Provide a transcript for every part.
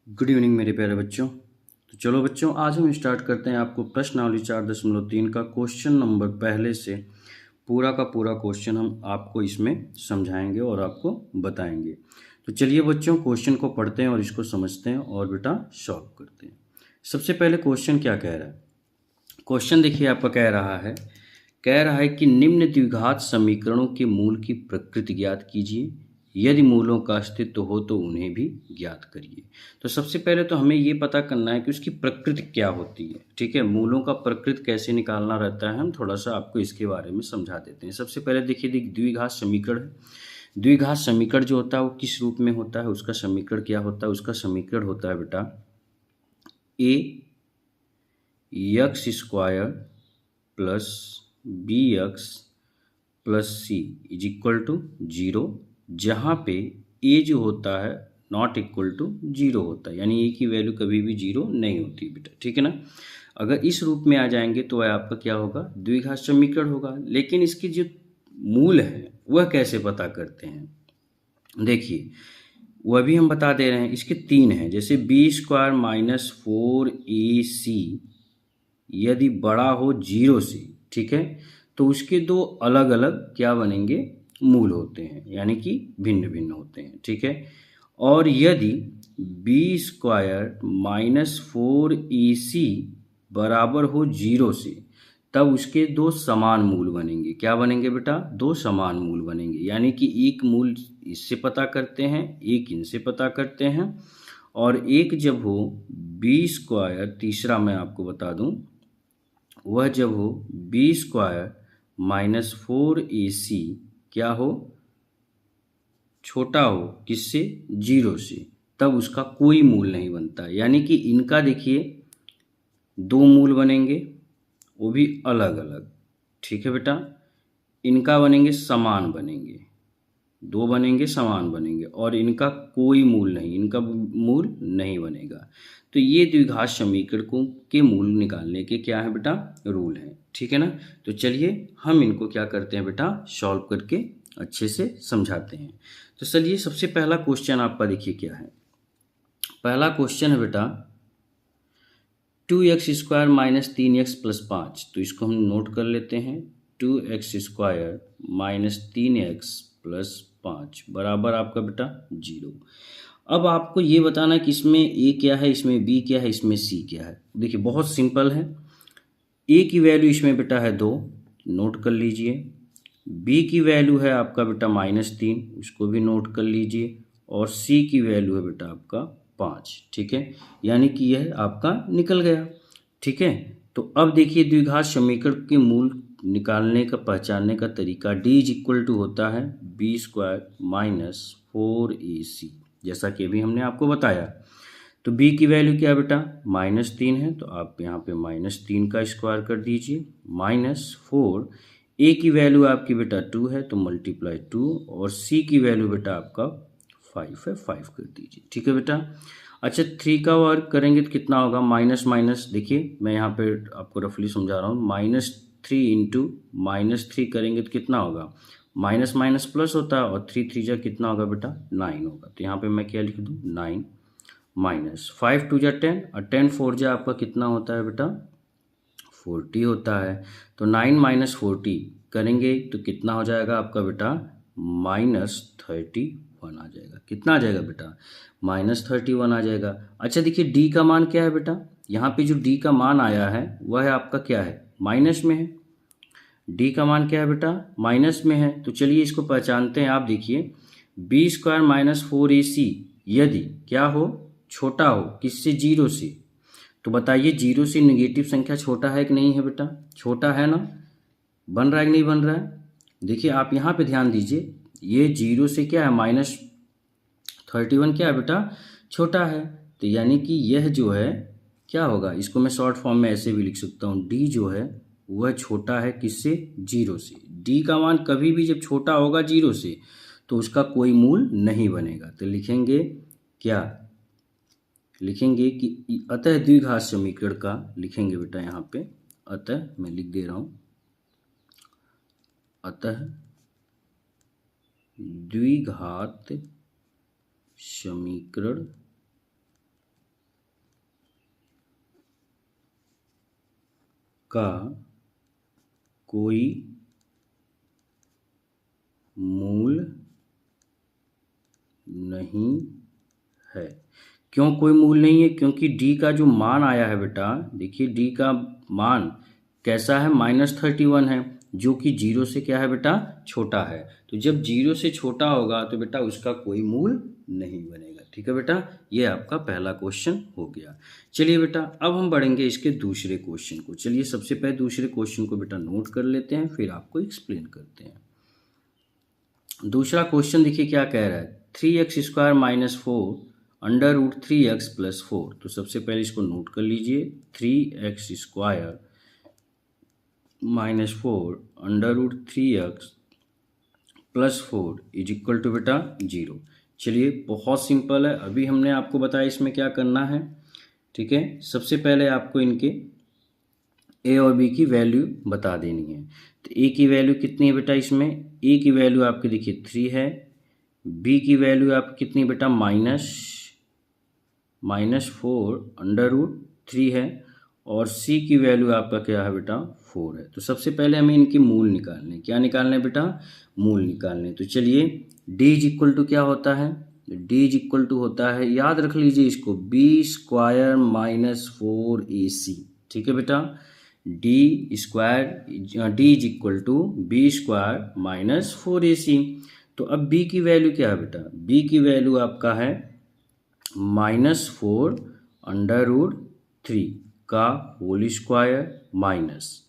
Good evening मेरे प्यारे बच्चों। तो चलो बच्चों, आज हम स्टार्ट करते हैं आपको प्रश्नावली 4.3 का क्वेश्चन नंबर पहले से पूरा का पूरा क्वेश्चन हम आपको इसमें समझाएंगे और आपको बताएंगे। तो चलिए बच्चों, क्वेश्चन को पढ़ते हैं और इसको समझते हैं और बेटा सॉल्व करते हैं। सबसे पहले क्वेश्चन क्या कह रहा है? क्वेश्चन देखिए आपका कह रहा है कि निम्न द्विघात समीकरणों के मूल की प्रकृति ज्ञात कीजिए, यदि मूलों का अस्तित्व हो तो उन्हें भी ज्ञात करिए। तो सबसे पहले तो हमें ये पता करना है कि उसकी प्रकृति क्या होती है। ठीक है, मूलों का प्रकृति कैसे निकालना रहता है, हम थोड़ा सा आपको इसके बारे में समझा देते हैं। सबसे पहले देखिए, द्विघात समीकरण है। द्विघात समीकरण जो होता है वो किस रूप में होता है, उसका समीकरण क्या होता है? उसका समीकरण होता है बेटा A X square plus B X plus C is equal to 0, जहाँ पे ए जो होता है नॉट इक्वल टू 0 होता है, यानी ए की वैल्यू कभी भी 0 नहीं होती बेटा। ठीक है ना। अगर इस रूप में आ जाएंगे तो वह आपका क्या होगा? द्विघात समीकरण होगा। लेकिन इसकी जो मूल है वह कैसे पता करते हैं? देखिए, वह भी हम बता दे रहे हैं। इसके 3 हैं, जैसे बी स्क्वायर माइनस 4ac यदि बड़ा हो 0 से, ठीक है, तो उसके दो अलग अलग क्या बनेंगे? मूल होते हैं, यानी कि भिन्न भिन्न होते हैं। ठीक है। और यदि बी स्क्वायर माइनस 4ac बराबर हो 0 से, तब उसके दो समान मूल बनेंगे। क्या बनेंगे बेटा? दो समान मूल बनेंगे, यानी कि एक मूल इससे पता करते हैं, एक इनसे पता करते हैं। और एक जब हो बी स्क्वायर, तीसरा मैं आपको बता दूं, वह जब हो बी स्क्वायर माइनस 4ac क्या हो? छोटा हो किससे? 0 से, तब उसका कोई मूल नहीं बनता। यानी कि इनका देखिए दो मूल बनेंगे, वो भी अलग अलग। ठीक है बेटा। इनका बनेंगे समान बनेंगे, दो बनेंगे समान बनेंगे, और इनका कोई मूल नहीं, इनका मूल नहीं बनेगा। तो ये द्विघात समीकरणों के मूल निकालने के क्या है बेटा? रूल है। ठीक है ना। तो चलिए हम इनको क्या करते हैं बेटा? सॉल्व करके अच्छे से समझाते हैं। तो चलिए, सबसे पहला क्वेश्चन आपका देखिए क्या है। पहला क्वेश्चन है बेटा 2x square minus 3x plus 5। तो इसको हम नोट कर लेते हैं। 2x square minus 3x plus 5 बराबर आपका बेटा 0। अब आपको ये बताना है कि इसमें a क्या है, इसमें b क्या है, इसमें c क्या है। देखिए बहुत सिंपल है। a की वैल्यू इसमें बेटा है 2, नोट कर लीजिए। b की वैल्यू है आपका बेटा -3, उसको भी नोट कर लीजिए। और c की वैल्यू है बेटा आपका 5। ठीक है, यानी कि यह आपका निकल गया। ठीक है। तो अब देखिए, द्विघात समीकरण के मूल निकालने का, पहचानने का तरीका d इज इक्वल टू होता है बी स्क्वायर माइनस 4ac, जैसा कि अभी हमने आपको बताया। तो b की वैल्यू क्या है बेटा? -3 है, तो आप यहाँ पे -3 का स्क्वायर कर दीजिए, -4। a की वैल्यू आपकी बेटा 2 है, तो मल्टीप्लाई 2, और c की वैल्यू बेटा आपका 5 है, 5 कर दीजिए। ठीक है बेटा। अच्छा, 3 का वर्ग करेंगे तो कितना होगा? माइनस माइनस, देखिए मैं यहाँ पे आपको रफली समझा रहा हूँ। -3 इंटू -3 करेंगे तो कितना होगा? माइनस माइनस प्लस होता है, और 3 3 जा कितना होगा बेटा? 9 होगा। तो यहाँ पे मैं क्या लिख दूँ? 9 माइनस 5 2 जा 10, और 10 4 जा आपका कितना होता है बेटा? 40 होता है। तो 9 माइनस 40 करेंगे तो कितना हो जाएगा आपका बेटा? -31 आ जाएगा। कितना आ जाएगा बेटा? -31 आ जाएगा। अच्छा देखिए, डी का मान क्या है बेटा? यहाँ पे जो डी का मान आया है वह है आपका क्या है? माइनस में है। डी का मान क्या है बेटा? माइनस में है। तो चलिए इसको पहचानते हैं। आप देखिए, बी स्क्वायर माइनस 4ac यदि क्या हो? छोटा हो किससे? 0 से। तो बताइए 0 से निगेटिव संख्या छोटा है कि नहीं है बेटा? छोटा है ना। बन रहा है कि नहीं बन रहा है? देखिए आप यहाँ पे ध्यान दीजिए, ये 0 से क्या है? -31 क्या है बेटा? छोटा है। तो यानी कि यह जो है क्या होगा? इसको मैं शॉर्ट फॉर्म में ऐसे भी लिख सकता हूँ, डी जो है वह छोटा है किससे? 0 से। डी का मान कभी भी जब छोटा होगा 0 से, तो उसका कोई मूल नहीं बनेगा। तो लिखेंगे क्या? लिखेंगे कि अतः द्विघात समीकरण का, लिखेंगे बेटा यहाँ पे, अतः मैं लिख दे रहा हूँ, अतः द्विघात समीकरण का कोई मूल नहीं है। क्यों कोई मूल नहीं है? क्योंकि d का जो मान आया है बेटा, देखिए d का मान कैसा है, -31 है, जो कि 0 से क्या है बेटा, छोटा है। तो जब 0 से छोटा होगा तो बेटा उसका कोई मूल नहीं बनेगा। ठीक है बेटा, ये आपका पहला क्वेश्चन हो गया। चलिए बेटा, अब हम बढ़ेंगे इसके दूसरे क्वेश्चन को। चलिए सबसे पहले दूसरे क्वेश्चन को बेटा नोट कर लेते हैं, फिर आपको एक्सप्लेन करते हैं। दूसरा क्वेश्चन देखिए क्या कह रहा है, 3x² - 4 √3x + 4। तो सबसे पहले इसको नोट कर लीजिए, 3x² - 4 √3x + 4 = बेटा 0। चलिए बहुत सिंपल है, अभी हमने आपको बताया इसमें क्या करना है। ठीक है, सबसे पहले आपको इनके a और b की वैल्यू बता देनी है। तो a की वैल्यू कितनी है बेटा, इसमें a की वैल्यू आपकी देखिए 3 है, b की वैल्यू आपकी कितनी बेटा, -4√3 है, और c की वैल्यू आपका क्या है बेटा, 4 है। तो सबसे पहले हमें इनके मूल निकालने, क्या निकालने बेटा, मूल निकालने। तो चलिए d क्या होता है, d होता है, याद रख लीजिए इसको, b² - 4ac। ठीक है बेटा, d b² - 4ac। तो अब b की वैल्यू क्या है बेटा, b की वैल्यू आपका है -4√3 का होल स्क्वायर माइनस,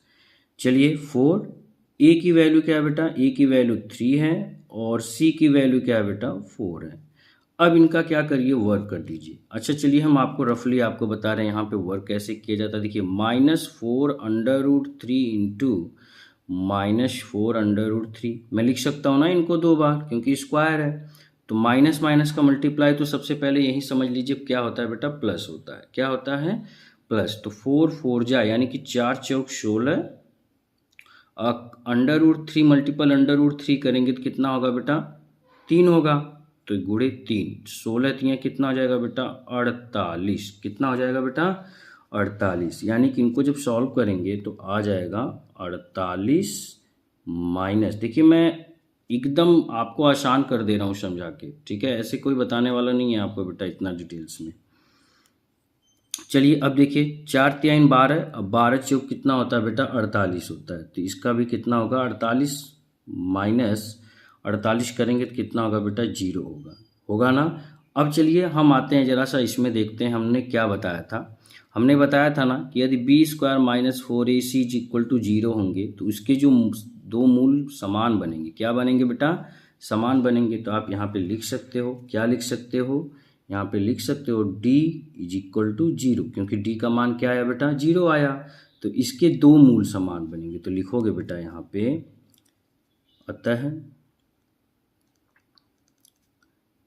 चलिए 4, a की वैल्यू क्या है बेटा, a की वैल्यू 3 है, और c की वैल्यू क्या है बेटा, 4 है। अब इनका क्या करिए, वर्क कर दीजिए। अच्छा चलिए हम आपको रफली आपको बता रहे हैं यहाँ पे वर्क कैसे किया जाता है। देखिए -4√3 इंटू -4√3, मैं लिख सकता हूँ ना इनको 2 बार, क्योंकि स्क्वायर है। तो माइनस माइनस का मल्टीप्लाई, तो सबसे पहले यही समझ लीजिए क्या होता है बेटा, प्लस होता है। क्या होता है, प्लस। तो 4 4 जा, यानी कि 4 चौक 16, √3 मल्टीपल √3 करेंगे तो कितना होगा बेटा, 3 होगा। तो गुणे 3, 16 3 कितना हो जाएगा बेटा, 48। कितना हो जाएगा बेटा, 48। यानी कि इनको जब सॉल्व करेंगे तो आ जाएगा 48 माइनस, देखिए मैं एकदम आपको आसान कर दे रहा हूँ समझा के। ठीक है, ऐसे कोई बताने वाला नहीं है आपको बेटा इतना डिटेल्स में। चलिए अब देखिए 4 3 12, अब 12 चौक कितना होता है बेटा, 48 होता है। तो इसका भी कितना होगा, 48 माइनस 48 करेंगे तो कितना होगा बेटा, 0 होगा ना। अब चलिए हम आते हैं ज़रा सा इसमें देखते हैं हमने क्या बताया था। हमने बताया था ना कि यदि b² - 4ac = 0 होंगे तो उसके जो दो मूल समान बनेंगे। क्या बनेंगे बेटा, समान बनेंगे। तो आप यहाँ पे लिख सकते हो, क्या लिख सकते हो, यहाँ पे लिख सकते हो d = 0, क्योंकि d का मान क्या आया बेटा, 0 आया। तो इसके दो मूल समान बनेंगे। तो लिखोगे बेटा यहाँ पे, अतः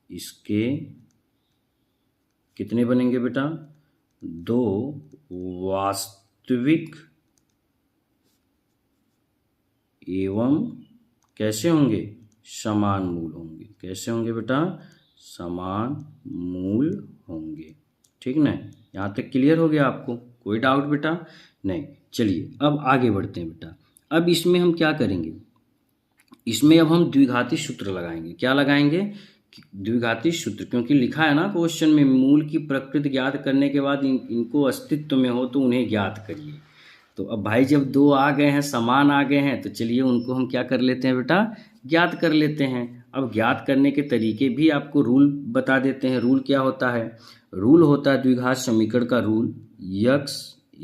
इसके कितने बनेंगे बेटा, दो वास्तविक एवं कैसे होंगे, समान मूल होंगे। कैसे होंगे बेटा, समान मूल होंगे। ठीक ना, यहाँ तक क्लियर हो गया आपको, कोई डाउट बेटा नहीं। चलिए अब आगे बढ़ते हैं बेटा। अब इसमें हम क्या करेंगे, इसमें अब हम द्विघाती सूत्र लगाएंगे। क्या लगाएंगे, द्विघाती सूत्र, क्योंकि लिखा है ना क्वेश्चन में, मूल की प्रकृति ज्ञात करने के बाद इनको अस्तित्व में हो तो उन्हें ज्ञात करिए। तो अब भाई जब दो आ गए हैं, समान आ गए हैं, तो चलिए उनको हम क्या कर लेते हैं बेटा, ज्ञात कर लेते हैं। अब ज्ञात करने के तरीके भी आपको रूल बता देते हैं। रूल क्या होता है, रूल होता है द्विघात समीकरण का रूल, x =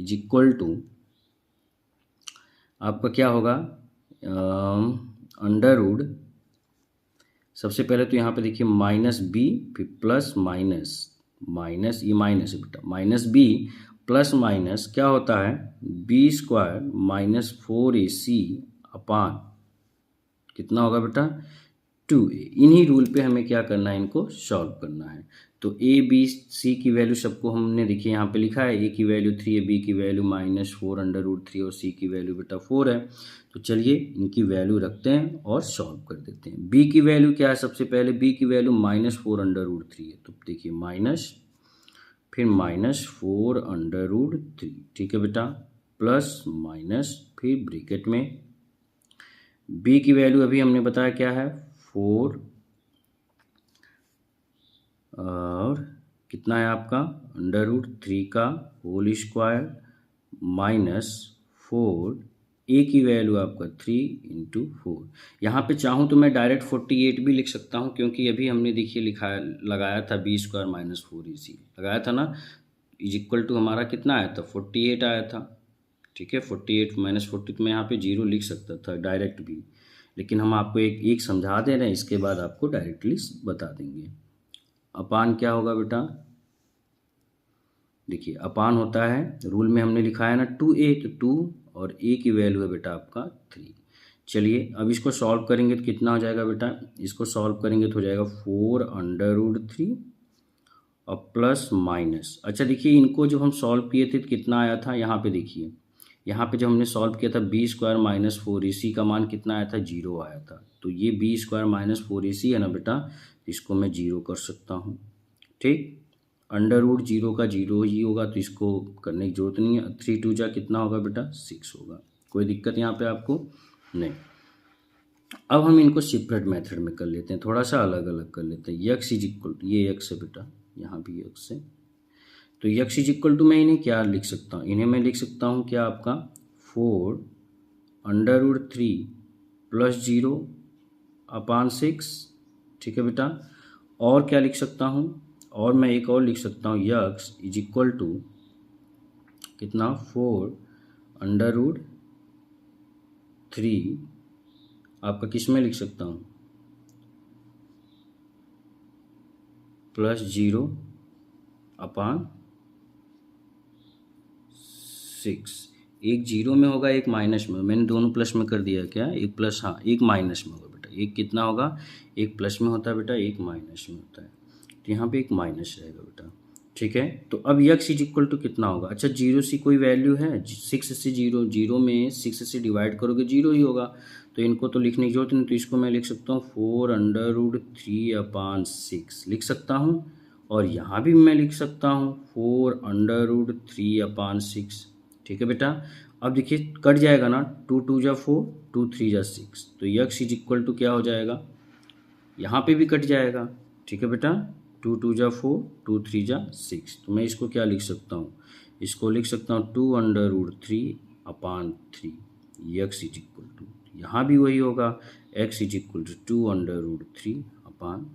आपका क्या होगा, अंडर √ सबसे पहले तो यहाँ पे देखिए -b, फिर प्लस माइनस, ये माइनस है बेटा, -b प्लस माइनस क्या होता है, b² - 4ac अपान कितना होगा बेटा, 2a। इन्हीं रूल पे हमें क्या करना है, इनको सॉल्व करना है। तो a b c की वैल्यू सबको हमने देखिए यहाँ पे लिखा है, a की वैल्यू 3 है, b की वैल्यू -4√3 और c की वैल्यू बेटा 4 है। तो चलिए इनकी वैल्यू रखते हैं और सॉल्व कर देते हैं। b की वैल्यू क्या है, सबसे पहले b की वैल्यू -4√3 है। तो देखिए माइनस, फिर -4√3। ठीक है बेटा, प्लस माइनस फिर ब्रैकेट में b की वैल्यू अभी हमने बताया क्या है 4 और कितना है आपका √3 का होल स्क्वायर माइनस 4 a की वैल्यू आपका 3 × 4। यहाँ पे चाहूँ तो मैं डायरेक्ट 48 भी लिख सकता हूँ, क्योंकि अभी हमने देखिए लिखा लगाया था b² - 4ac लगाया था ना, इज इक्वल टू हमारा कितना आया था 48 आया था। ठीक है, 48 - 40 तो मैं यहाँ पे 0 लिख सकता था डायरेक्ट भी, लेकिन हम आपको एक समझा दे रहे हैं, इसके बाद आपको डायरेक्टली बता देंगे। अपान क्या होगा बेटा, देखिए अपान होता है, रूल में हमने लिखा है ना 2a, तो 2 और a की वैल्यू है बेटा आपका 3। चलिए अब इसको सॉल्व करेंगे तो कितना हो जाएगा बेटा, इसको सॉल्व करेंगे तो हो जाएगा 4√3 और प्लस माइनस। अच्छा देखिए इनको जब हम सॉल्व किए थे तो कितना आया था, यहाँ पे देखिए, यहाँ पे जब हमने सॉल्व किया था b² - 4ac का मान कितना आया था 0 आया था। तो ये b² - 4ac है ना बेटा, इसको मैं 0 कर सकता हूँ। ठीक, √0 का 0 ही होगा, तो इसको करने की जरूरत नहीं है। 3 2 जा कितना होगा बेटा 6 होगा, कोई दिक्कत यहाँ पे आपको नहीं। अब हम इनको सेपरेट मेथड में कर लेते हैं, थोड़ा सा अलग अलग कर लेते हैं। x इज इक्वल, ये x है बेटा, यहाँ भी x है, तो x इज इक्वल टू मैं इन्हें क्या लिख सकता हूँ, इन्हें मैं लिख सकता हूँ क्या आपका 4√3 प्लस 0/6। ठीक है बेटा, और क्या लिख सकता हूँ, और मैं एक और लिख सकता हूँ x इज इक्वल टू कितना 4√3 आपका किस में लिख सकता हूँ प्लस 0/6। एक 0 में होगा एक माइनस में, मैंने दोनों प्लस में कर दिया क्या, एक प्लस, हाँ एक माइनस में होगा बेटा, एक कितना होगा, एक प्लस में होता है बेटा, एक माइनस में होता है, तो यहाँ पे एक माइनस रहेगा बेटा। ठीक है, तो अब x इज इक्वल टू कितना होगा, अच्छा 0 से कोई वैल्यू है, 6 से 0, 0 में 6 से डिवाइड करोगे 0 ही होगा, तो इनको तो लिखने की जरूरत नहीं, तो इसको मैं लिख सकता हूँ 4√3/6 लिख सकता हूँ, और यहाँ भी मैं लिख सकता हूँ 4√3/6। ठीक है बेटा, अब देखिए कट जाएगा ना, 2 2 जा 4, 2 3 जा 6, तो x इज इक्वल टू क्या हो जाएगा, यहाँ पे भी कट जाएगा। ठीक है बेटा, 2 2 जा 4, 2 3 जा 6, तो मैं इसको क्या लिख सकता हूँ, इसको लिख सकता हूँ 2√3/3, x इज इक्वल टू, यहाँ भी वही होगा, x इज इक्वल टू 2√3/3।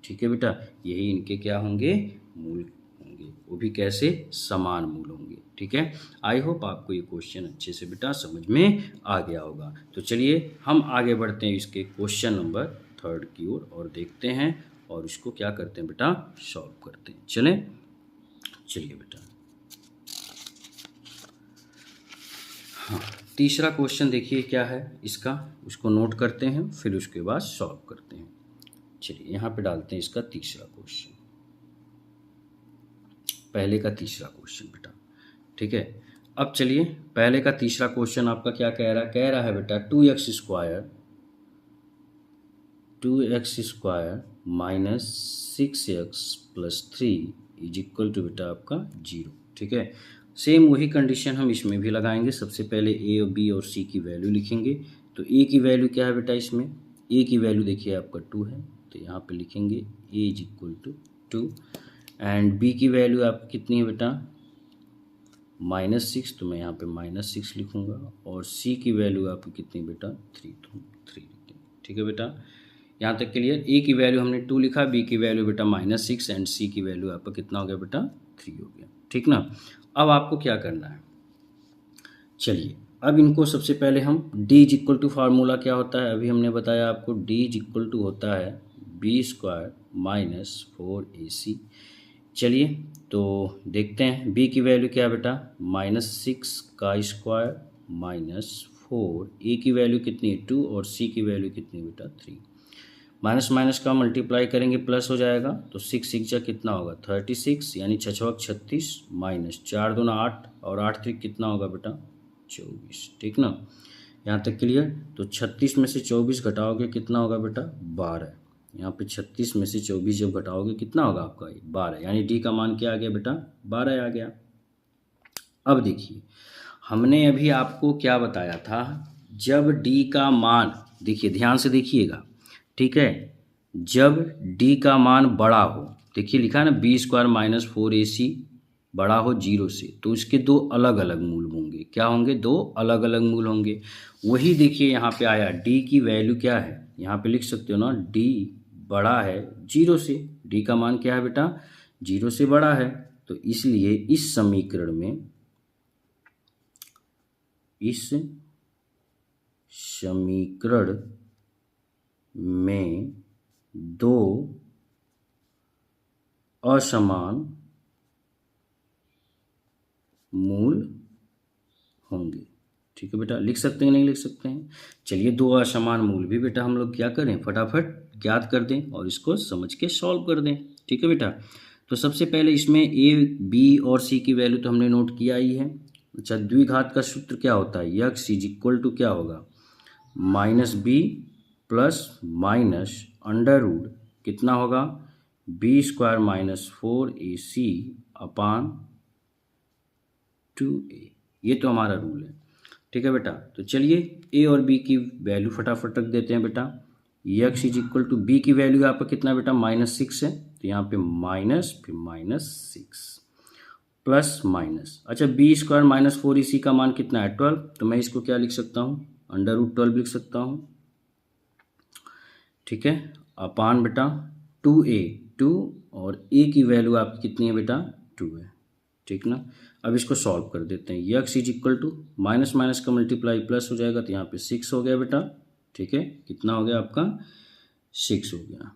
ठीक है बेटा, यही इनके क्या होंगे, मूल होंगे, वो भी कैसे, समान मूल होंगे। ठीक है, आई होप आपको ये क्वेश्चन अच्छे से बेटा समझ में आ गया होगा। तो चलिए हम आगे बढ़ते हैं इसके क्वेश्चन नंबर 3 की ओर और देखते हैं, और इसको क्या करते हैं बेटा, सॉल्व करते हैं। चलिए बेटा, हाँ तीसरा क्वेश्चन देखिए क्या है इसका, उसको नोट करते हैं फिर उसके बाद सॉल्व करते हैं। चलिए यहाँ पे डालते हैं इसका तीसरा क्वेश्चन, पहले का तीसरा क्वेश्चन बेटा। ठीक है, अब चलिए पहले का तीसरा क्वेश्चन आपका क्या कह रहा है बेटा 2x² - 6x + 3 is equal to बेटा आपका 0। ठीक है, सेम वही कंडीशन हम इसमें भी लगाएंगे। सबसे पहले a और b और c की वैल्यू लिखेंगे। तो a की वैल्यू क्या है बेटा, इसमें a की वैल्यू देखिए आपका 2 है, तो यहाँ पे लिखेंगे a is equal to 2, and b की वैल्यू आपकी कितनी है बेटा -6, तो मैं यहाँ पे -6 लिखूँगा, और c की वैल्यू आपकी कितनी बेटा 3, तो 3 लिखेंगे। ठीक है बेटा, यहाँ तक क्लियर। a की वैल्यू हमने 2 लिखा, b की वैल्यू बेटा -6 एंड c की वैल्यू आपका कितना हो गया बेटा 3 हो गया। ठीक ना, अब आपको क्या करना है, चलिए अब इनको सबसे पहले हम d is equal to, formula क्या होता है अभी हमने बताया आपको, d इज इक्वल टू होता है b² - 4ac। चलिए तो देखते हैं b की वैल्यू क्या है बेटा -6 का स्क्वायर -4, a की वैल्यू कितनी है 2 और c की वैल्यू कितनी है बेटा 3। माइनस माइनस का मल्टीप्लाई करेंगे प्लस हो जाएगा, तो 6 6 जा कितना होगा 36, यानी 6 6 36 माइनस 4 2 8 और 8 3 कितना होगा बेटा 24। ठीक ना, यहाँ तक क्लियर। तो 36 में से 24 घटाओगे कितना होगा बेटा 12, यहाँ पे 36 में से 24 जब घटाओगे कितना होगा आपका 12, यानी डी का मान क्या आ गया बेटा 12 आ गया। अब देखिए हमने अभी आपको क्या बताया था, जब d का मान, देखिए ध्यान से देखिएगा, ठीक है, जब d का मान बड़ा हो, देखिए लिखा है ना b² - 4ac बड़ा हो 0 से, तो इसके दो अलग अलग मूल होंगे। क्या होंगे? दो अलग अलग मूल होंगे। वही देखिए यहाँ पे आया, d की वैल्यू क्या है, यहाँ पे लिख सकते हो ना, d बड़ा है 0 से, d का मान क्या है बेटा, 0 से बड़ा है। तो इसलिए इस समीकरण में दो असमान मूल होंगे। ठीक है बेटा, लिख सकते हैं नहीं लिख सकते हैं? चलिए, दो असमान मूल भी बेटा हम लोग क्या करें, फटाफट ज्ञात कर दें और इसको समझ के सॉल्व कर दें। ठीक है बेटा, तो सबसे पहले इसमें a, b और c की वैल्यू तो हमने नोट किया ही है। अच्छा, द्विघात का सूत्र क्या होता है, यक्स इज इक्वल टू क्या होगा, -b plus minus under root कितना होगा, b² - 4ac अपान 2a। ये तो हमारा रूल है। ठीक है बेटा, तो चलिए a और b की वैल्यू फटाफट रख देते हैं बेटा। x is equal to, b की वैल्यू यहाँ पर कितना बेटा, -6 है, तो यहाँ पे माइनस, फिर -6 प्लस माइनस। अच्छा, b² - 4ac का मान कितना है, 12, तो मैं इसको क्या लिख सकता हूँ, √12 लिख सकता हूँ। ठीक है, अपान बेटा 2a, 2 और a की वैल्यू आपकी कितनी है बेटा, 2 है। ठीक ना, अब इसको सॉल्व कर देते हैं। X is equal to, minus minus का मल्टीप्लाई प्लस हो जाएगा, तो यहाँ पे 6 हो गया बेटा। ठीक है, कितना हो गया आपका, 6 हो गया,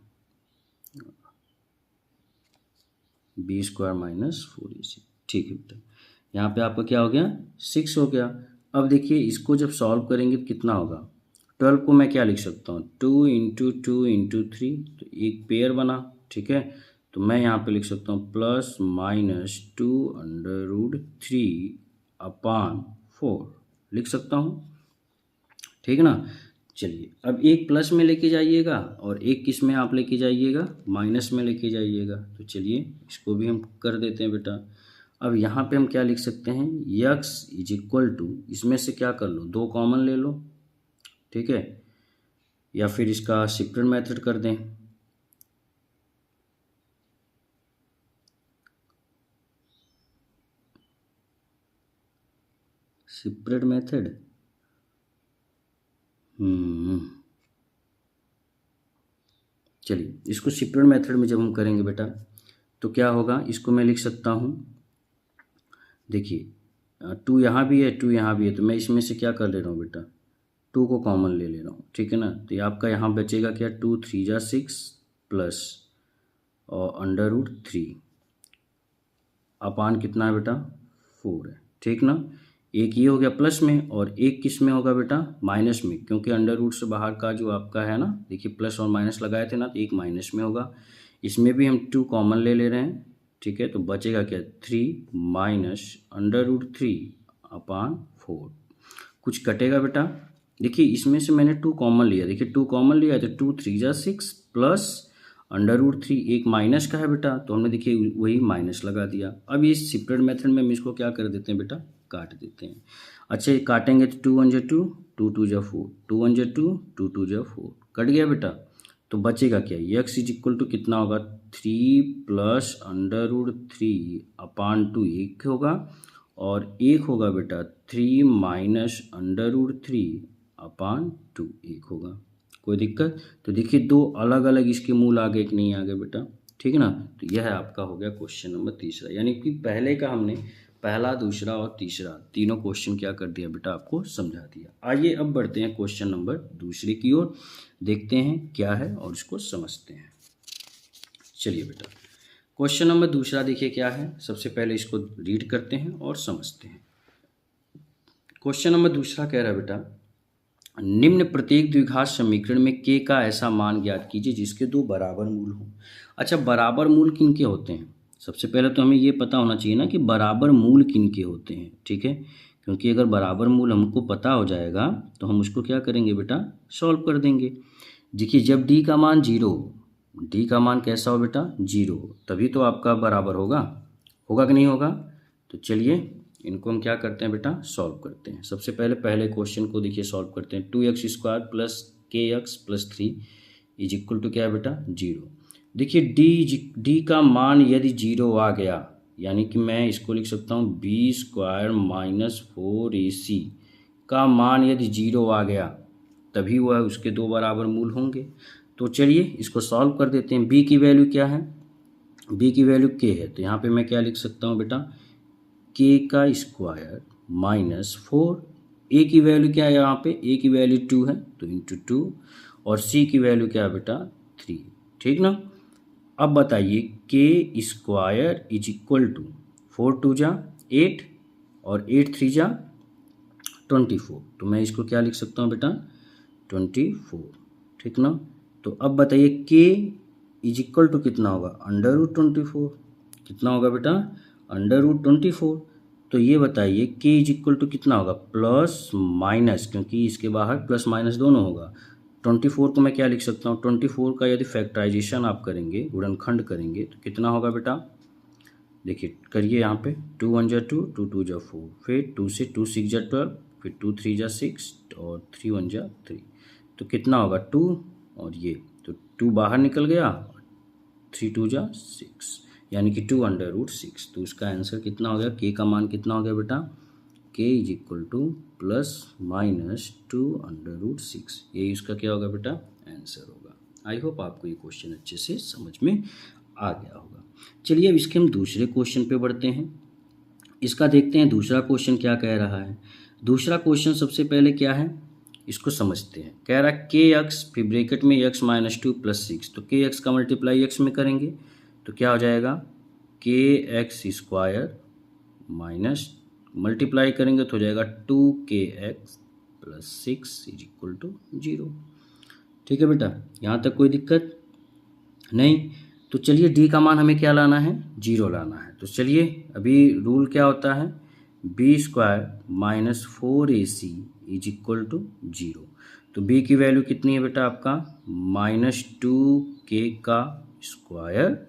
b² - 4ac। ठीक है बेटा, यहाँ पे आपका क्या हो गया, 6 हो गया। अब देखिए इसको जब सॉल्व करेंगे तो कितना होगा, 12 को मैं क्या लिख सकता हूँ, 2 × 2 × 3, तो एक पेयर बना। ठीक है, तो मैं यहाँ पे लिख सकता हूँ +-2 √3 अपान 4 लिख सकता हूँ। ठीक है ना, चलिए अब एक प्लस में लेके जाइएगा और एक किस में आप लेके जाइएगा, माइनस में लेके जाइएगा। तो चलिए इसको भी हम कर देते हैं बेटा। अब यहाँ पे हम क्या लिख सकते हैं, यक्स इज इक्वल टू, इसमें से क्या कर लो, दो कॉमन ले लो। ठीक है, या फिर इसका सेपरेट मेथड कर दें। सेपरेट मेथड, चलिए इसको सेपरेट मेथड में जब हम करेंगे बेटा तो क्या होगा, इसको मैं लिख सकता हूँ, देखिए 2 यहाँ भी है, 2 यहाँ भी है, तो मैं इसमें से क्या कर ले रहा हूँ बेटा, 2 को कॉमन ले रहा हूँ। ठीक है ना, तो ये आपका यहाँ बचेगा क्या, 2 × 3 = 6 प्लस और √3 अपान कितना है बेटा, 4 है। ठीक ना, एक ये हो गया प्लस में और एक किस में होगा बेटा, माइनस में, क्योंकि √ से बाहर का जो आपका है ना, देखिए प्लस और माइनस लगाए थे ना, तो एक माइनस में होगा। इसमें भी हम 2 कॉमन ले रहे हैं। ठीक है, तो बचेगा क्या, 3 - √3 अपान 4। कुछ कटेगा बेटा, देखिए इसमें से मैंने 2 कॉमन लिया, देखिए 2 कॉमन लिया तो 2 × 3 = 6 प्लस √3, एक माइनस का है बेटा, तो हमने देखिए वही माइनस लगा दिया। अब इस सेपरेट मेथड में हम इसको क्या कर देते हैं बेटा, काट देते हैं। अच्छा, ये काटेंगे तो 2 × 1 = 2, 2 × 2 = 4, 2 × 1 = 2, 2 × 2 = 4, कट गया बेटा। तो बचेगा क्या, यक्स इज इक्वल टू कितना होगा, 3 प्लस √3 अपान 2 एक होगा, और एक होगा बेटा 3 माइनस √3 अपान 2 एक होगा। कोई दिक्कत? तो देखिए दो अलग अलग इसके मूल आ गए कि नहीं आ गए बेटा। ठीक है ना, तो यह आपका हो गया क्वेश्चन नंबर तीसरा, यानी कि पहले का हमने पहला, दूसरा और तीसरा तीनों क्वेश्चन क्या कर दिया बेटा, आपको समझा दिया। आइए अब बढ़ते हैं क्वेश्चन नंबर दूसरे की ओर, देखते हैं क्या है और इसको समझते हैं। चलिए बेटा, क्वेश्चन नंबर दूसरा देखिए क्या है, सबसे पहले इसको रीड करते हैं और समझते हैं। क्वेश्चन नंबर दूसरा कह रहा है बेटा, निम्न प्रत्येक द्विघात समीकरण में k का ऐसा मान ज्ञात कीजिए जिसके दो बराबर मूल हों। अच्छा, बराबर मूल किन के होते हैं, सबसे पहले तो हमें ये पता होना चाहिए ना कि बराबर मूल किन के होते हैं। ठीक है, क्योंकि अगर बराबर मूल हमको पता हो जाएगा तो हम उसको क्या करेंगे बेटा, सॉल्व कर देंगे। देखिए जब d का मान 0, d का मान कैसा हो बेटा, 0, तभी तो आपका बराबर होगा, होगा कि नहीं होगा। तो चलिए इनको हम क्या करते हैं बेटा, सॉल्व करते हैं। सबसे पहले क्वेश्चन को देखिए सॉल्व करते हैं। 2x² plus kx plus 3 is equal to क्या है बेटा, 0। देखिए डी का मान यदि 0 आ गया, यानी कि मैं इसको लिख सकता हूँ b² माइनस 4ac का मान यदि 0 आ गया तभी वह उसके 2 बराबर मूल होंगे। तो चलिए इसको सॉल्व कर देते हैं। b की वैल्यू क्या है, b की वैल्यू k है, तो यहाँ पे मैं क्या लिख सकता हूँ बेटा, k² माइनस 4। a की वैल्यू क्या है, यहाँ पे a की वैल्यू 2 है तो इंटू 2, और c की वैल्यू क्या है बेटा, 3। ठीक ना। अब बताइए k² इज इक्वल टू 4 2 जा 8 और 8 3 जा 24, तो मैं इसको क्या लिख सकता हूँ बेटा, 24। ठीक ना। तो अब बताइए k इज इक्वल टू कितना होगा, √24। कितना होगा बेटा, √24। तो ये बताइए k इज इक्वल टू कितना होगा, प्लस माइनस, क्योंकि इसके बाहर प्लस माइनस दोनों होगा। 24 को मैं क्या लिख सकता हूँ, 24 का यदि फैक्टराइजेशन आप करेंगे, गुणनखंड करेंगे, तो कितना होगा बेटा, देखिए करिए यहाँ पे 2 1 जा 2, 2 2 जा 4, फिर 2 से 2 6 जा 12, फिर 2 3 जा 6 और 3 1 जा 3, तो कितना होगा 2, और ये तो 2 बाहर निकल गया, 3 2 जा 6, यानी कि 2√6। तो उसका आंसर कितना हो गया, k का मान कितना हो गया बेटा, k is equal two plus minus 2√6। यही उसका क्या होगा बेटा, आंसर होगा। आई होप आपको ये क्वेश्चन अच्छे से समझ में आ गया होगा। चलिए अब इसके हम दूसरे क्वेश्चन पे बढ़ते हैं। इसका देखते हैं दूसरा क्वेश्चन क्या कह रहा है। दूसरा क्वेश्चन सबसे पहले क्या है, इसको समझते हैं। कह रहा है kx, फिर ब्रैकेट में x माइनस 2 प्लस 6, तो kx का मल्टीप्लाई x में करेंगे तो क्या हो जाएगा, kx² माइनस मल्टीप्लाई करेंगे तो हो जाएगा 2kx plus 6 is equal to 0। ठीक है बेटा, यहाँ तक कोई दिक्कत नहीं। तो चलिए डी का मान हमें क्या लाना है, 0 लाना है। तो चलिए अभी रूल क्या होता है, b² minus 4ac is equal to 0। तो b की वैल्यू कितनी है बेटा आपका, -2k का स्क्वायर,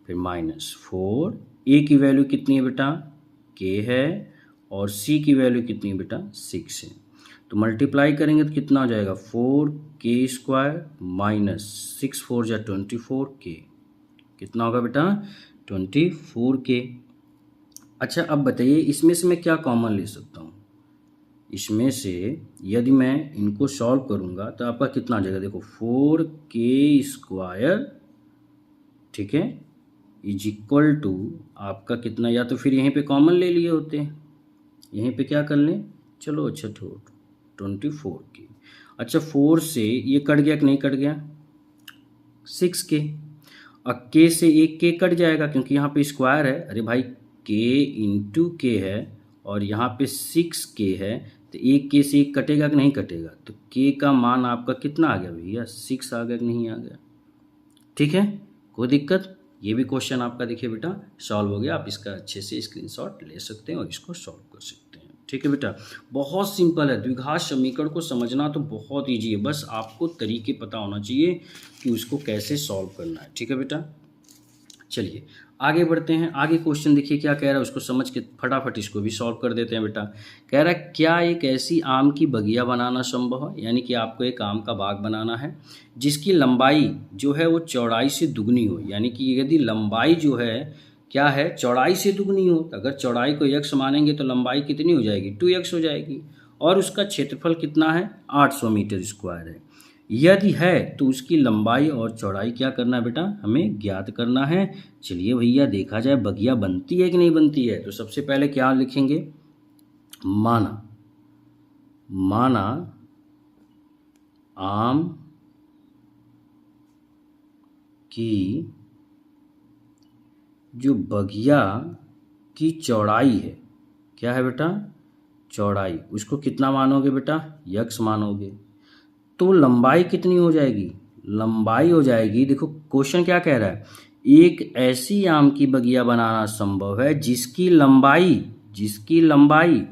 फिर -4। a की वैल्यू कितनी है बेटा, k है, और c की वैल्यू कितनी है बेटा, 6 है। तो मल्टीप्लाई करेंगे तो कितना हो जाएगा, 4k² माइनस 6 4 जा 24k, कितना होगा बेटा, 24k। अच्छा अब बताइए इसमें से मैं क्या कॉमन ले सकता हूँ, इसमें से यदि मैं इनको सॉल्व करूँगा तो आपका कितना आ जाएगा, देखो 4k², ठीक है, इज इक्वल टू आपका कितना, या तो फिर यहीं पे कॉमन ले लिए होते हैं, यहीं पे क्या कर लें, चलो अच्छा 24k। अच्छा 4 से ये कट गया कि नहीं कट गया, 6k, अब k से एक k कट जाएगा क्योंकि यहाँ पे स्क्वायर है, अरे भाई k इंटू k है और यहाँ पे 6k है, तो एक k से एक कटेगा कि नहीं कटेगा, तो k का मान आपका कितना आ गया भैया, 6 आ गया कि नहीं आ गया। ठीक है, कोई दिक्कत, ये भी क्वेश्चन आपका देखिए बेटा सॉल्व हो गया। आप इसका अच्छे से स्क्रीनशॉट ले सकते हैं और इसको सॉल्व कर सकते हैं। ठीक है बेटा, बहुत सिंपल है, द्विघात समीकरण को समझना तो बहुत ईजी है, बस आपको तरीके पता होना चाहिए कि उसको कैसे सॉल्व करना है। ठीक है बेटा, चलिए आगे बढ़ते हैं। आगे क्वेश्चन देखिए क्या कह रहा है, उसको समझ के फटाफट इसको भी सॉल्व कर देते हैं बेटा। कह रहा है क्या एक ऐसी आम की बगिया बनाना संभव है, यानी कि आपको एक आम का बाग बनाना है जिसकी लंबाई जो है वो चौड़ाई से दुगनी हो, यानी कि यदि लंबाई जो है क्या है, चौड़ाई से दुगनी हो, तो अगर चौड़ाई को x मानेंगे तो लंबाई कितनी हो जाएगी, 2x हो जाएगी, और उसका क्षेत्रफल कितना है, 800 मीटर स्क्वायर है। यदि है तो उसकी लंबाई और चौड़ाई क्या करना है बेटा, हमें ज्ञात करना है। चलिए भैया देखा जाए बगिया बनती है कि नहीं बनती है। तो सबसे पहले क्या लिखेंगे, माना आम की जो बगिया की चौड़ाई है, क्या है बेटा, चौड़ाई, उसको कितना मानोगे बेटा, x मानोगे, तो लंबाई कितनी हो जाएगी, लंबाई हो जाएगी, देखो क्वेश्चन क्या कह रहा है, एक ऐसी आम की बगिया बनाना संभव है जिसकी लंबाई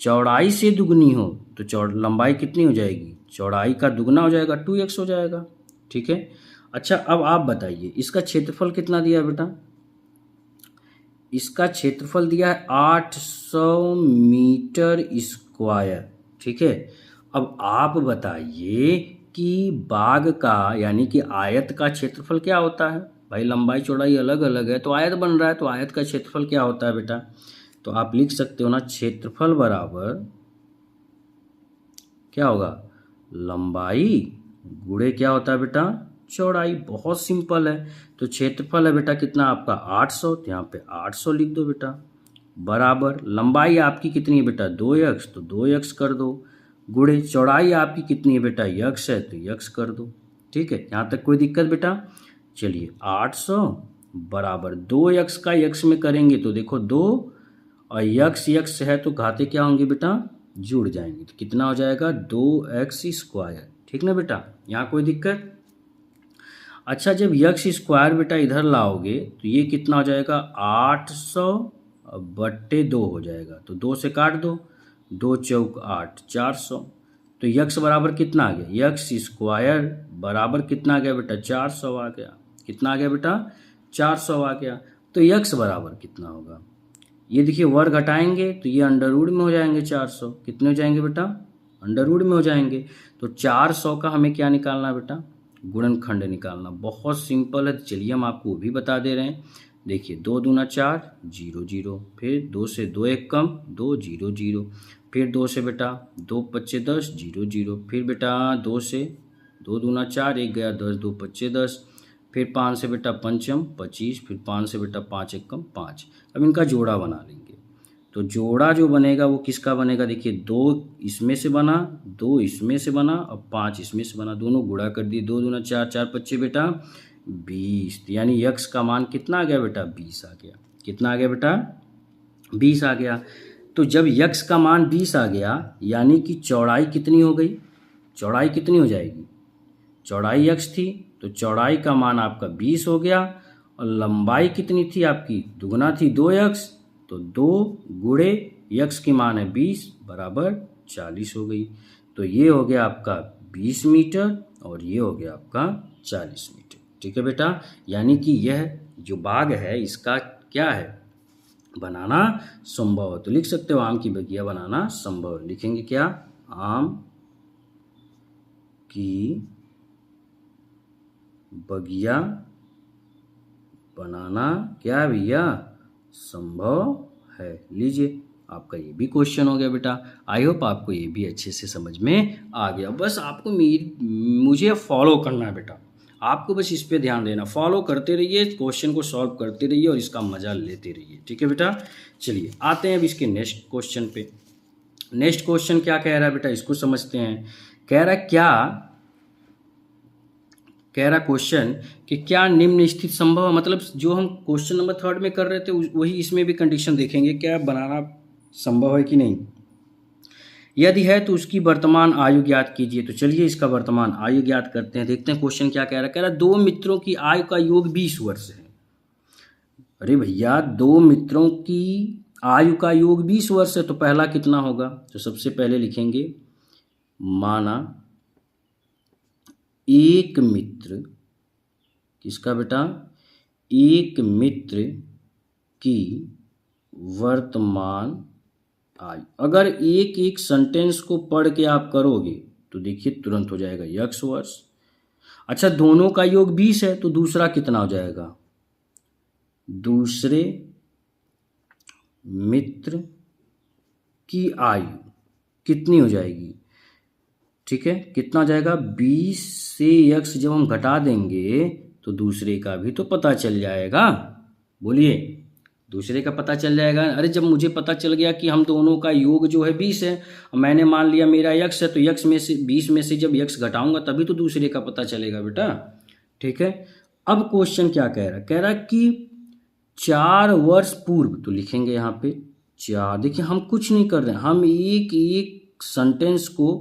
चौड़ाई से दुगनी हो, तो लंबाई कितनी हो जाएगी, चौड़ाई का दुगना हो जाएगा, 2x हो जाएगा। ठीक है, अच्छा अब आप बताइए इसका क्षेत्रफल कितना दिया बेटा, इसका क्षेत्रफल दिया है 800 मीटर स्क्वायर, ठीक है। अब आप बताइए कि बाग का यानी कि आयत का क्षेत्रफल क्या होता है। भाई लंबाई चौड़ाई अलग अलग है तो आयत बन रहा है, तो आयत का क्षेत्रफल क्या होता है बेटा। तो आप लिख सकते हो ना, क्षेत्रफल बराबर क्या होगा, लंबाई गुणे क्या होता है बेटा, चौड़ाई। बहुत सिंपल है। तो क्षेत्रफल है बेटा कितना आपका 800, तो यहाँ पे 800 लिख दो बेटा, बराबर लंबाई आपकी कितनी है बेटा 2x, तो 2x कर दो, गुणे चौड़ाई आपकी कितनी है बेटा x है तो x कर दो। ठीक है, यहाँ तक कोई दिक्कत बेटा। चलिए 800 बराबर 2x का x में करेंगे तो देखो 2 और x है तो घाते क्या होंगे बेटा, जुड़ जाएंगे, तो कितना हो जाएगा 2x स्क्वायर। ठीक ना बेटा, यहाँ कोई दिक्कत। अच्छा जब x स्क्वायर बेटा इधर लाओगे तो ये कितना हो जाएगा 800 बट्टे 2 हो जाएगा, तो 2 से काट दो, 2 चौक 8, 400। तो x बराबर कितना आ गया, x स्क्वायर बराबर कितना आ गया बेटा 400 आ गया। कितना आ गया बेटा 400 आ गया। तो x बराबर कितना होगा, ये देखिए वर्ग घटाएंगे तो ये अंडर रूट में हो जाएंगे 400। कितने हो जाएंगे बेटा, अंडर रूट में हो जाएंगे। तो 400 का हमें क्या निकालना है बेटा, गुणनखंड निकालना। बहुत सिंपल है, चलिए हम आपको वो भी बता दे रहे हैं। देखिए 2 दूना 4, 0 0, फिर 2 से 2 एक कम 2, 0 0, फिर 2 से बेटा 2 पच्चे 10, 0 0, फिर बेटा 2 से 2 दूना 4, 1 गया 10, 2 पच्चे 10, फिर 5 से बेटा पंचम 25, फिर 5 से बेटा 5 एक कम 5। अब इनका जोड़ा बना लेंगे। तो जोड़ा जो बनेगा वो किसका बनेगा, देखिए 2 इसमें से बना, 2 इसमें से बना और 5 इसमें से बना, दोनों गुणा कर दिए। 2 दूना 4, 4 पच्चे बेटा 20, यानी x का मान कितना आ गया बेटा 20 आ गया। कितना आ गया बेटा 20 आ गया। तो जब x का मान 20 आ गया यानी कि चौड़ाई कितनी हो गई, चौड़ाई कितनी हो जाएगी, चौड़ाई x थी तो चौड़ाई का मान आपका 20 हो गया, और लंबाई कितनी थी आपकी, दुगना थी 2x, तो 2 गुणे x की मान है 20 बराबर 40 हो गई। तो ये हो गया आपका 20 मीटर और ये हो गया आपका 40 मीटर। ठीक है बेटा, यानी कि यह जो बाग है इसका क्या है, बनाना संभव है। तो लिख सकते हो आम की बगिया बनाना संभव है। लिखेंगे क्या, आम की बगिया बनाना क्या भैया संभव है। लीजिए आपका ये भी क्वेश्चन हो गया बेटा। आई होप आपको ये भी अच्छे से समझ में आ गया। बस आपको मुझे फॉलो करना है बेटा, आपको बस इस पे ध्यान देना, फॉलो करते रहिए, क्वेश्चन को सॉल्व करते रहिए और इसका मजा लेते रहिए। ठीक है बेटा, चलिए आते हैं अब इसके नेक्स्ट क्वेश्चन पे। नेक्स्ट क्वेश्चन क्या कह रहा है बेटा, इसको समझते हैं। कह रहा क्वेश्चन कि क्या निम्न स्थिति संभव है, मतलब जो हम क्वेश्चन नंबर 3 में कर रहे थे वही इसमें भी कंडीशन देखेंगे, क्या बनाना संभव है कि नहीं। यदि है तो उसकी वर्तमान आयु ज्ञात कीजिए। तो चलिए इसका वर्तमान आयु ज्ञात करते हैं, देखते हैं क्वेश्चन क्या कह रहा है। 2 मित्रों की आयु का योग 20 वर्ष है। अरे भैया 2 मित्रों की आयु का योग 20 वर्ष है, तो पहला कितना होगा, तो सबसे पहले लिखेंगे माना एक मित्र, किसका बेटा, एक मित्र की वर्तमान आयु। अगर एक एक सेंटेंस को पढ़ के आप करोगे तो देखिए तुरंत हो जाएगा x वर्ष। अच्छा दोनों का योग 20 है तो दूसरा कितना हो जाएगा, दूसरे मित्र की आयु कितनी हो जाएगी, ठीक है, कितना हो जाएगा 20 से x जब हम घटा देंगे तो दूसरे का भी तो पता चल जाएगा। बोलिए, दूसरे का पता चल जाएगा। अरे जब मुझे पता चल गया कि हम दोनों का योग जो है 20 है, मैंने मान लिया मेरा x है, तो x में से 20 में से जब x घटाऊंगा तभी तो दूसरे का पता चलेगा बेटा। ठीक है, अब क्वेश्चन क्या कह रहा है, कह रहा है कि 4 वर्ष पूर्व, तो लिखेंगे यहाँ पे 4। देखिए हम कुछ नहीं कर रहे हैं, हम एक एक सेंटेंस को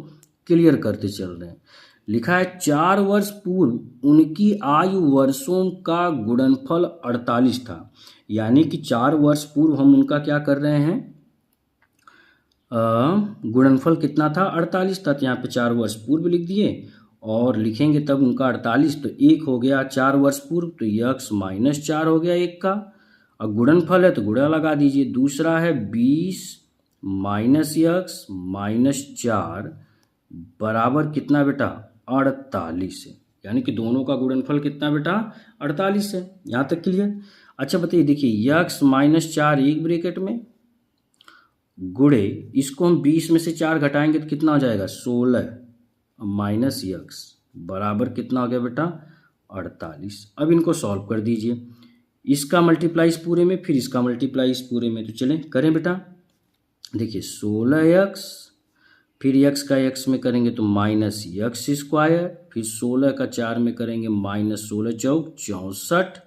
क्लियर करते चल रहे हैं। लिखा है 4 वर्ष पूर्व उनकी आयु वर्षों का गुणनफल 48 था। यानी कि 4 वर्ष पूर्व हम उनका क्या कर रहे हैं, गुणनफल कितना था 48 था, तो यहाँ पे 4 वर्ष पूर्व लिख दिए और लिखेंगे तब उनका 48, तो 1 हो गया 4 वर्ष पूर्व, तो x -4 हो गया 1 का, और गुणनफल है तो गुणा लगा दीजिए। दूसरा है 20 माइनस यक्स माइनस 4 बराबर कितना बेटा 48 है, यानी कि दोनों का गुणनफल कितना बेटा 48 है। यहाँ तक क्लियर। अच्छा बताइए, देखिए यक्स माइनस 4 एक ब्रैकेट में गुणे इसको हम 20 में से 4 घटाएंगे तो कितना हो जाएगा 16 माइनस यक्स बराबर कितना हो गया बेटा 48। अब इनको सॉल्व कर दीजिए, इसका मल्टीप्लाइज पूरे में फिर इसका मल्टीप्लाइज पूरे में। तो चलें करें बेटा। देखिए 16x फिर x का x में करेंगे तो माइनस यक्स स्क्वायर, फिर 16 का 4 में करेंगे माइनस 16 चौक 64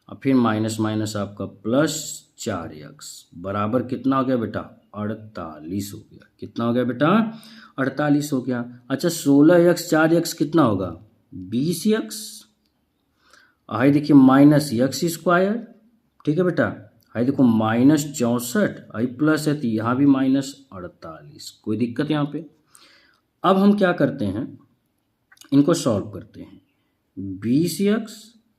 और फिर माइनस माइनस आपका प्लस 4x बराबर कितना हो गया बेटा 48 हो गया। कितना हो गया बेटा 48 हो गया। अच्छा 16x 4x कितना होगा 20x। आई देखिए माइनस यक्स स्क्वायर, ठीक है बेटा। आई देखो माइनस 64 आई प्लस है तो यहाँ भी माइनस 48, कोई दिक्कत यहाँ पे। अब हम क्या करते हैं, इनको सॉल्व करते हैं। 20x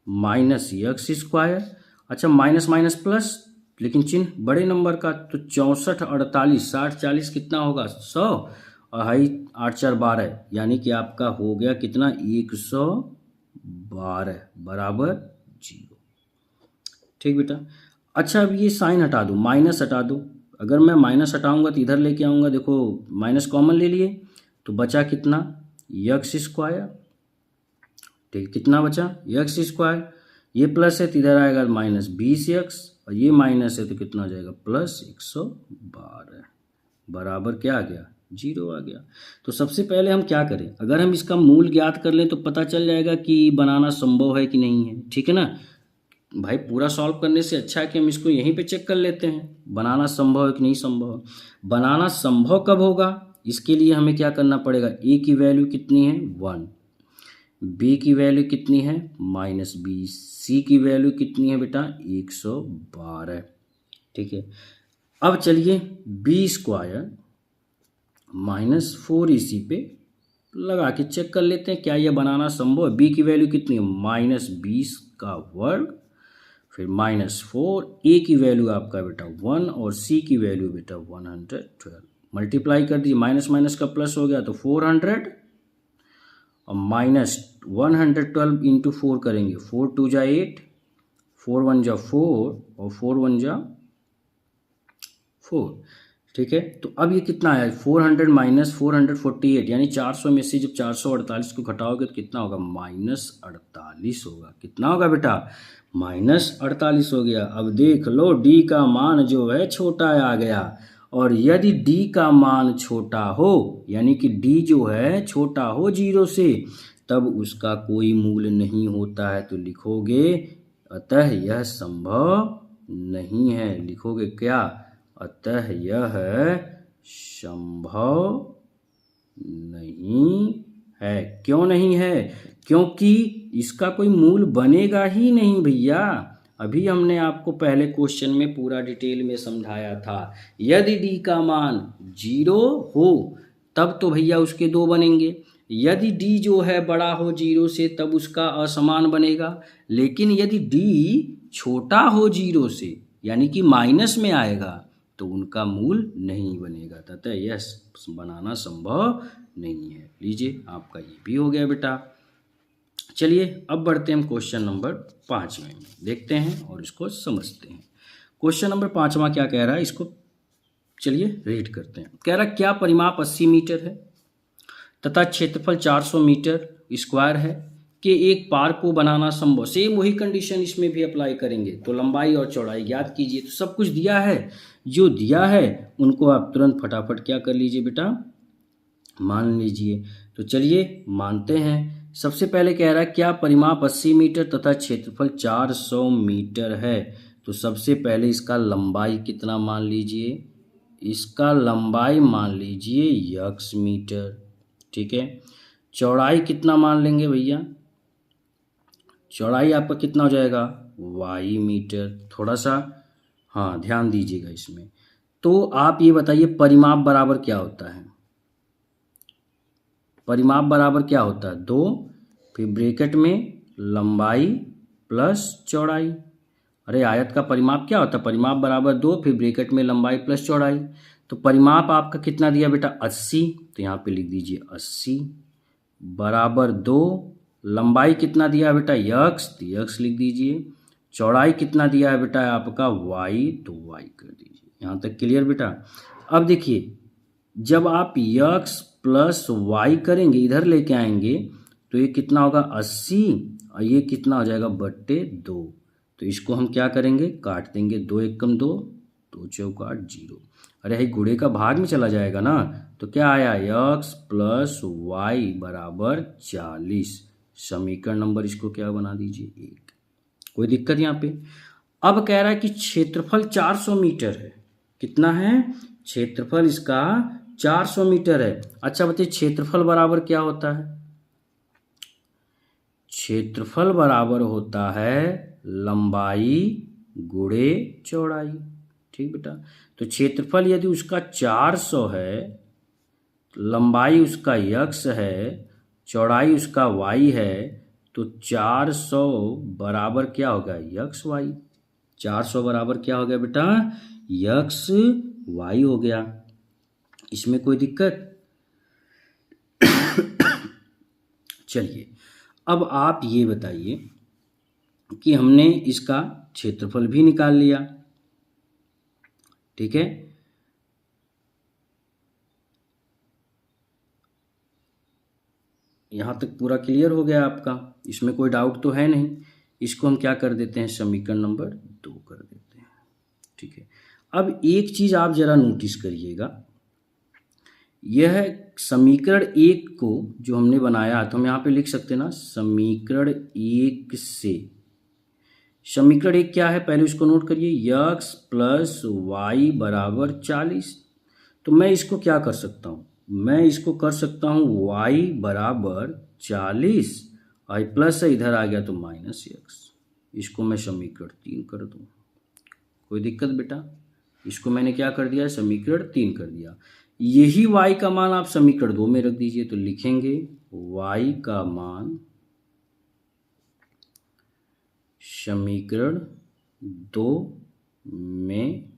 माइनस यक्स स्क्वायर, अच्छा माइनस माइनस प्लस लेकिन चिन्ह बड़े नंबर का, तो 64 48 60 40 कितना होगा 100 और हाई 8 4 12, यानी कि आपका हो गया कितना 112 बराबर 0। ठीक बेटा। अच्छा अब ये साइन हटा दो, माइनस हटा दो। अगर मैं माइनस हटाऊंगा तो इधर लेके आऊँगा, देखो माइनस कॉमन ले लिए तो बचा कितना यक्स स्क्वायर। ठीक, कितना बचा यक्स स्क्वायर। ये प्लस है तो इधर आएगा माइनस 20x और ये माइनस है तो कितना आ जाएगा प्लस 112 बराबर क्या आ गया 0 आ गया। तो सबसे पहले हम क्या करें, अगर हम इसका मूल ज्ञात कर लें तो पता चल जाएगा कि बनाना संभव है कि नहीं है। ठीक है ना भाई, पूरा सॉल्व करने से अच्छा है कि हम इसको यहीं पे चेक कर लेते हैं बनाना संभव है कि नहीं संभव। बनाना संभव कब होगा, इसके लिए हमें क्या करना पड़ेगा, ए की वैल्यू कितनी है 1, बी की वैल्यू कितनी है -20, सी की वैल्यू कितनी है बेटा 112। ठीक है। अब चलिए बी स्क्वायर -4 इसी पे लगा के चेक कर लेते हैं क्या यह बनाना संभव है। बी की वैल्यू कितनी है -20 का वर्ग फिर -4, ए की वैल्यू आपका बेटा 1 और सी की वैल्यू बेटा 112। मल्टीप्लाई कर दीजिए, माइनस माइनस का प्लस हो गया तो 400 और -112 इंटू 4 करेंगे, 4 2 जा 8, 4 1 जा 4 और 4 1 जा 4। ठीक है। तो अब ये कितना आया 400 माइनस 448, यानी 400 में से जब 448 को घटाओगे तो कितना होगा -48 होगा। कितना होगा बेटा -48 हो गया। अब देख लो डी का मान जो है छोटा आ गया, और यदि डी का मान छोटा हो यानी कि डी जो है छोटा हो 0 से, तब उसका कोई मूल नहीं होता है। तो लिखोगे अतः यह संभव नहीं है। लिखोगे क्या, अतः यह संभव नहीं है। क्यों नहीं है, क्योंकि इसका कोई मूल बनेगा ही नहीं भैया। अभी हमने आपको पहले क्वेश्चन में पूरा डिटेल में समझाया था, यदि डी का मान 0 हो तब तो भैया उसके 2 बनेंगे। यदि डी जो है बड़ा हो 0 से तब उसका असमान बनेगा। लेकिन यदि डी छोटा हो 0 से यानी कि माइनस में आएगा तो उनका मूल नहीं बनेगा, तथा यह बनाना संभव नहीं है। लीजिए आपका ये भी हो गया बेटा। चलिए अब बढ़ते हैं हम क्वेश्चन नंबर 5 में, देखते हैं और इसको समझते हैं। क्वेश्चन नंबर 5वां क्या कह रहा है, इसको चलिए रीड करते हैं। कह रहा है क्या परिमाप 80 मीटर है तथा क्षेत्रफल 400 मीटर स्क्वायर है कि एक पार्क को बनाना संभव। सेम वही कंडीशन इसमें भी अप्लाई करेंगे। तो लंबाई और चौड़ाई ज्ञात कीजिए। तो सब कुछ दिया है, जो दिया है उनको आप तुरंत फटाफट क्या कर लीजिए बेटा मान लीजिए। तो चलिए मानते हैं। सबसे पहले कह रहा है क्या परिमाप 80 मीटर तथा क्षेत्रफल 400 मीटर है। तो सबसे पहले इसका लंबाई कितना मान लीजिए, इसका लंबाई मान लीजिए यक्स मीटर। ठीक है। चौड़ाई कितना मान लेंगे भैया, चौड़ाई आपका कितना हो जाएगा वाई मीटर। थोड़ा सा हाँ ध्यान दीजिएगा इसमें। तो आप ये बताइए परिमाप बराबर क्या होता है, परिमाप बराबर क्या होता है 2 फिर ब्रैकेट में लंबाई प्लस चौड़ाई। अरे आयत का परिमाप क्या होता है, परिमाप बराबर 2 फिर ब्रैकेट में लंबाई प्लस चौड़ाई। तो परिमाप आपका कितना दिया बेटा 80, तो यहाँ पे लिख दीजिए 80 बराबर 2, लंबाई कितना दिया बेटा यक्स, तो यक्स लिख दीजिए, चौड़ाई कितना दिया है बेटा आपका वाई, तो वाई कर दीजिए। यहाँ तक क्लियर बेटा। अब देखिए जब आप यक्स प्लस वाई करेंगे इधर लेके आएंगे तो ये कितना होगा 80 और ये कितना हो जाएगा बट्टे 2। तो इसको हम क्या करेंगे काट देंगे, 2 एकम 2, 2 चौका 0। अरे भाई गुणे का भाग में चला जाएगा ना, तो क्या आया यक्स प्लस वाई बराबर 40। समीकरण नंबर इसको क्या बना दीजिए 1। कोई दिक्कत यहाँ पे। अब कह रहा है कि क्षेत्रफल 400 मीटर है। कितना है क्षेत्रफल इसका 400 मीटर है। अच्छा बताइए क्षेत्रफल बराबर क्या होता है, क्षेत्रफल बराबर होता है लंबाई गुणे चौड़ाई। ठीक बेटा, तो क्षेत्रफल यदि उसका 400 है, लंबाई उसका यक्स है, चौड़ाई उसका वाई है, तो 400 बराबर क्या होगा यक्स वाई। 400 बराबर क्या हो गया बेटा यक्स वाई हो गया। इसमें कोई दिक्कत। चलिए अब आप ये बताइए कि हमने इसका क्षेत्रफल भी निकाल लिया, ठीक है। यहाँ तक पूरा क्लियर हो गया आपका, इसमें कोई डाउट तो है नहीं। इसको हम क्या कर देते हैं समीकरण नंबर 2 कर देते हैं, ठीक है। अब एक चीज़ आप ज़रा नोटिस करिएगा, यह समीकरण 1 को जो हमने बनाया तो हम यहाँ पे लिख सकते हैं ना समीकरण 1 से। समीकरण 1 क्या है पहले उसको नोट करिए, यक्स प्लस वाई बराबर 40। तो मैं इसको क्या कर सकता हूँ, मैं इसको कर सकता हूँ वाई बराबर 40 और प्लस है इधर आ गया तो माइनस यक्स। इसको मैं समीकरण 3 कर दूँ, कोई दिक्कत बेटा। इसको मैंने क्या कर दिया समीकरण 3 कर दिया। यही y का मान आप समीकरण 2 में रख दीजिए, तो लिखेंगे y का मान समीकरण 2 में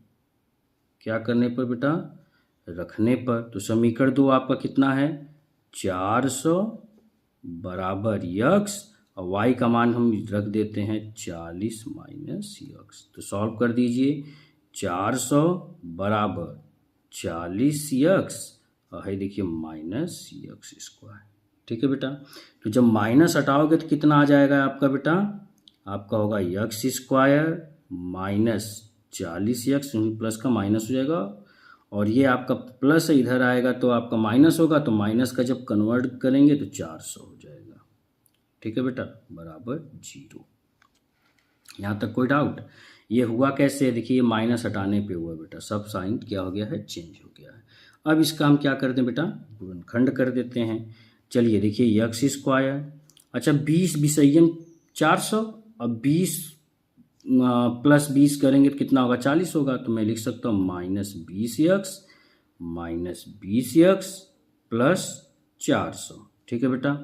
क्या करने पर बेटा रखने पर। तो समीकरण 2 आपका कितना है 400 बराबर यक्स और y का मान हम रख देते हैं 40 माइनस यक्स। तो सॉल्व कर दीजिए, 400 बराबर 40 यक्स और है देखिए माइनस यक्स स्क्वायर। ठीक है बेटा, तो जब माइनस हटाओगे तो कितना आ जाएगा आपका बेटा, आपका होगा x square minus 40 x, plus का माइनस हो जाएगा और ये आपका प्लस इधर आएगा तो आपका माइनस होगा, तो माइनस का जब कन्वर्ट करेंगे तो 400 हो जाएगा। ठीक है बेटा, बराबर 0। यहाँ तक कोई डाउट। ये हुआ कैसे, देखिए माइनस हटाने पे हुआ बेटा, सब साइन क्या हो गया है चेंज हो गया है। अब इसका हम क्या कर दें बेटा गुणनखंड कर देते हैं। चलिए देखिए यक्स स्क्वायर, अच्छा 20 विषयन 400, अब 20 प्लस 20 करेंगे तो कितना होगा 40 होगा, तो मैं लिख सकता हूँ माइनस 20 यक्स प्लस 400। ठीक है बेटा,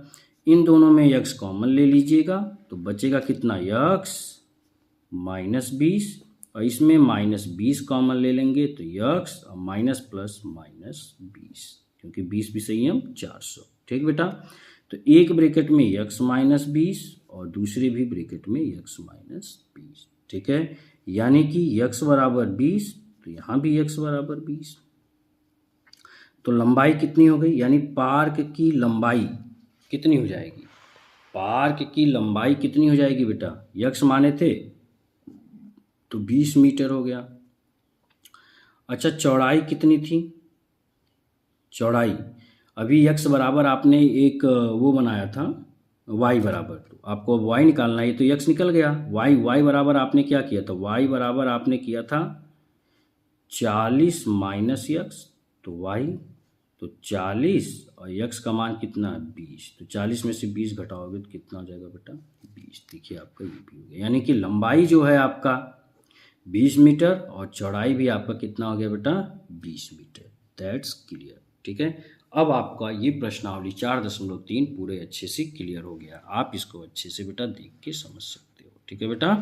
इन दोनों में यक्स कॉमन ले लीजिएगा तो बचेगा कितना यक्स माइनस 20 और इसमें माइनस 20 कॉमन ले लेंगे तो यक्स और माइनस प्लस माइनस 20, क्योंकि 20 भी सही है 400। ठीक बेटा, तो एक ब्रैकेट में यक्स माइनस 20 और दूसरे भी ब्रैकेट में यक्स माइनस 20। ठीक है, यानी कि यक्स बराबर 20 तो यहाँ भी यक्स बराबर 20। तो लंबाई कितनी हो गई, यानी पार्क की लंबाई कितनी हो जाएगी, पार्क की लंबाई कितनी हो जाएगी बेटा, यक्स माने थे तो 20 मीटर हो गया। अच्छा चौड़ाई कितनी थी, चौड़ाई अभी यक्स बराबर आपने एक वो बनाया था y बराबर, तो आपको अब y निकालना है, तो यक्स निकल गया, y बराबर आपने क्या किया था, y बराबर आपने किया था 40 माइनस यक्स, तो y तो 40 और यक्स का मान कितना 20, तो 40 में से 20 घटाओगे तो कितना हो जाएगा बेटा 20। देखिए आपका ये भी हो गया, यानी कि लंबाई जो है आपका 20 मीटर और चौड़ाई भी आपका कितना हो गया बेटा 20 मीटर। That's clear. ठीक है, अब आपका ये प्रश्नावली 4.3 पूरे अच्छे से क्लियर हो गया। आप इसको अच्छे से बेटा देख के समझ सकते हो। ठीक है बेटा।